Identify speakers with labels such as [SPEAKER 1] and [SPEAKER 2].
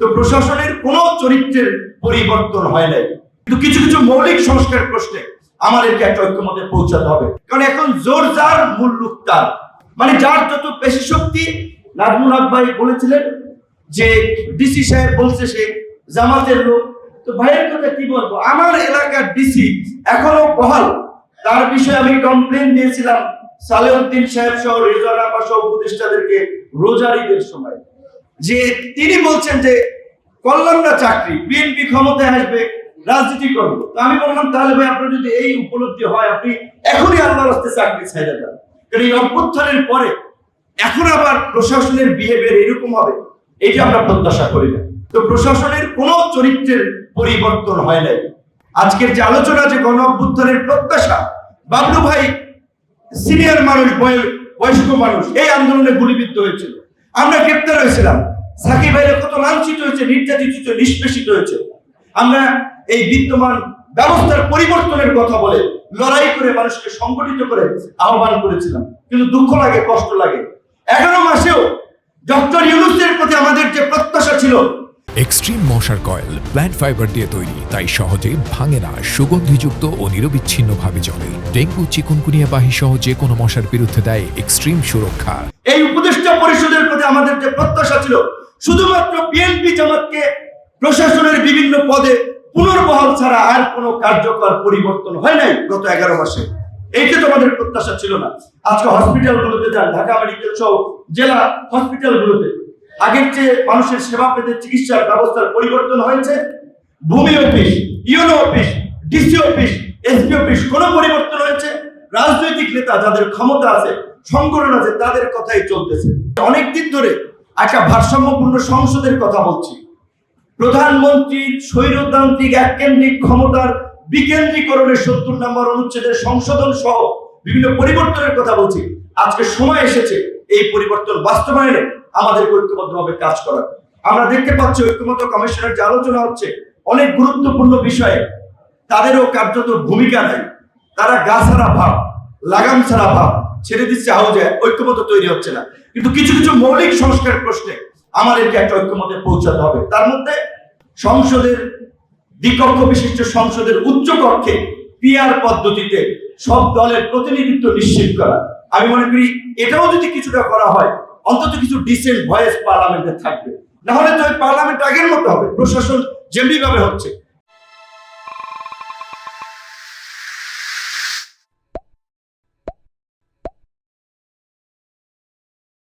[SPEAKER 1] তো প্রশাসনের কোনো চরিত্রের পরিবর্তন হয় নাই, কিন্তু কিছু কিছু মৌলিক সংস্কার প্রশ্নে আমাদেরকে একটা ঐক্যমতে পৌঁছাতে হবে। কারণ এখন জোর যার মূল লুক তার, মানে যার যত পেশি শক্তি। নাজমুল হক ভাই বলেছিলেন যে ডিসি সাহেব বলছে সে জামাতের লোক। তো ভাইয়ের কথা কি বলবো, আমার এলাকার ডিসি এখনো বহাল। তার বিষয়ে আমি কমপ্লেন দিয়েছিলাম সালেউদ্দিন সাহেব সহ রেজওয়ানা আপা সহ উপদেষ্টাদেরকে রোজারিদের সময়, যে তিনি বলছেন যে করলাম না চাকরি, বিএনপি ক্ষমতায় আসবে, রাজনীতি করবো। তো আমি বললাম তাহলে ভাই আপনার যদি এই উপলব্ধি হয় আপনি এখনই আল্লাহর রাস্তায় চাকরি ছেড়ে দেন। কারণ এই অভ্যুত্থানের পরে এখন আবার প্রশাসনের বিহেভিয়ার এরকম হবে, এইটা আমরা প্রত্যাশা করি না। তো প্রশাসনের কোনো চরিত্রের পরিবর্তন হয় নাই। আজকের যে আলোচনা, যে গণ অভ্যুত্থানের প্রত্যাশা, বাবলু ভাই সিনিয়র মানুষ, বয়স্ক মানুষ, এই আন্দোলনে গুলিবিদ্ধ হয়েছিল, আমরা গ্রেপ্তার হয়েছিলাম। সাকিব ভাইরা কত লাঞ্ছিত হয়েছে, নির্যাতিত হয়েছে, নিষ্পেষিত হয়েছে। আমরা এই বিদ্যমান ব্যবস্থার পরিবর্তনের কথা বলে লড়াই করে মানুষকে সংগঠিত করে আহ্বান করেছিলাম। কিন্তু দুঃখ লাগে, কষ্ট লাগে, 11 মাসেও ডক্টর ইউনূসের প্রতি আমাদের যে প্রত্যাশা ছিল।
[SPEAKER 2] এক্সট্রিম মশার কয়েল প্ল্যান্ট ফাইবার দিয়ে তৈরি, তাই সহজে ভাঙে না, সুগন্ধিযুক্ত ও নিরবিচ্ছিন্নভাবে জ্বলে। ডেঙ্গু, চিকুনগুনিয়া বাহি সহ যে কোনো মশার বিরুদ্ধে দেয় এক্সট্রিম সুরক্ষা।
[SPEAKER 1] এই উপদেষ্টা পরিষদের প্রতি আমাদের যে প্রত্যাশা ছিল, শুধুমাত্র বিএনপি জামাতকে প্রশাসনের বিভিন্ন পদে পুনর্বহাল ছাড়া আর কোনো কার্যকর পরিবর্তন হয় নাই গত 11 মাসে। এইটা তো আমাদের প্রত্যাশা ছিল না। আজকে হসপিটালগুলোতে যান, ঢাকা মেডিকেল সহ জেলা হসপিটালগুলোতে আগের চেয়ে মানুষের সেবা পেতে চিকিৎসার ব্যবস্থার পরিবর্তন হয়েছে। ভূমি office, UNO office, DC office, SP office কোনো পরিবর্তন হয়েছে। রাজনৈতিক নেতা যাদের ক্ষমতা আছে, সংগঠন আছে, তাদের কথাই চলতেছে। অনেকদিন ধরে একটা ভারসাম্যপূর্ণ সংসদের কথা বলছি, প্রধানমন্ত্রীর স্বৈরতান্ত্রিক এককেন্দ্রিক ক্ষমতার বিকেন্দ্রীকরণের 70 নম্বর অনুচ্ছেদের সংশোধন সহ বিভিন্ন পরিবর্তনের কথা বলছি। আজকে সময় এসেছে এই পরিবর্তন বাস্তবায়নে আমাদের ঐক্যবদ্ধভাবে কাজ করার। আমরা দেখতে পাচ্ছি ঐক্যমত্য কমিশনের যে আলোচনা হচ্ছে অনেক গুরুত্বপূর্ণ বিষয়ে, তাদেরও কার্যত ভূমিকা নাই। তারা গা ছাড়া ভাব, লাগাম ছাড়া ভাব ছেড়ে দিচ্ছে, আওয়াজে ঐক্যমত্য তৈরি হচ্ছে না। কিন্তু কিছু কিছু মৌলিক সংস্কার প্রশ্নে আমাদেরকে একটা ঐক্যমতে পৌঁছাতে হবে। তার মধ্যে সংসদের দ্বিকক্ষ বিশিষ্ট সংসদের উচ্চ কক্ষে পিআর পদ্ধতিতে সব দলের প্রতিনিধিত্ব নিশ্চিত করা। আমি মনে করি এটাও যদি কিছুটা করা হয়, অন্তত কিছু ডিসেন্ট ভয়েস পার্লামেন্টে থাকবে। না হলে তো পার্লামেন্ট আগের মতো হবে, প্রশাসন যেমনি ভাবে হচ্ছে